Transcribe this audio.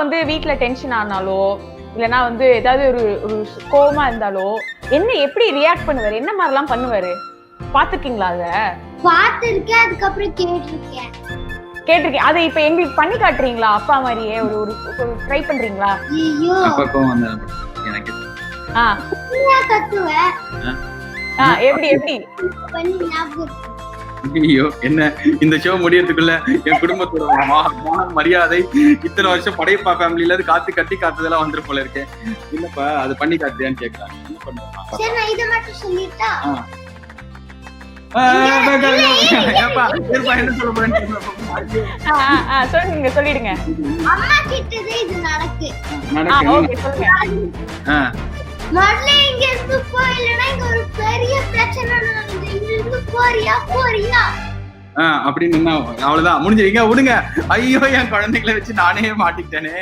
வந்து வீட்ல டென்ஷன் ஆனாலோ இல்லனா வந்து ஏதாவது ஒரு ஒரு கோவமா இருந்தாலோ என்ன எப்படி ரியாக்ட் பண்ணுவாரு? என்ன மாதிரிலாம் பண்ணுவாரு? பாத்துக்கீங்களா அத? பாத்துருக்கேன், அதுக்கப்புறம் கேட்டிருக்கேன். கேட்டிருக்கேன். அதை இப்ப எங்களுக்கு பண்ணி காட்டுறீங்களா? அப்பா மாதிரியே ஒரு ஒரு ட்ரை பண்றீங்களா? ஐயோ அப்ப கோவம் வந்தா எனக்கு ஆ கத்துவேன் எப்படி எப்படி? பண்ணி ஞாபகம் இருக்கு. ஐயோ என்ன இந்த ஷோ முடியறதுக்குள்ள என் குடும்பத்தோட மான மரியாதை இத்தனை வருஷம் படையப்பா ஃபேமிலில இருந்து காத்து கட்டி காத்ததெல்லாம் வந்துரு போல இருக்கேன். என்னப்பா அது பண்ணி காட்டுறியான்னு கேட்கலாம். என்ன பண்ணுவா? சரி நான் இதை மட்டும் சொல்லிட்டா ஏப்பா என்ன சொல்ல போறேன்னு சொல்லுங்க சொல்லிடுங்க. அம்மா கிட்டதே இது நடக்கு. ஓகே சொல்லுங்க. முதல்ல இங்க இருந்து போயிலனா இங்க ஒரு பெரிய பிரச்சனை நடக்குது. இங்க இருந்து போறியா போறியா அப்படின்னு அவ்வளவுதான் முடிஞ்சிருங்க. விடுங்க. ஐயோ என் குழந்தைகளை வச்சு நானே மாட்டிக்கிட்டேனே.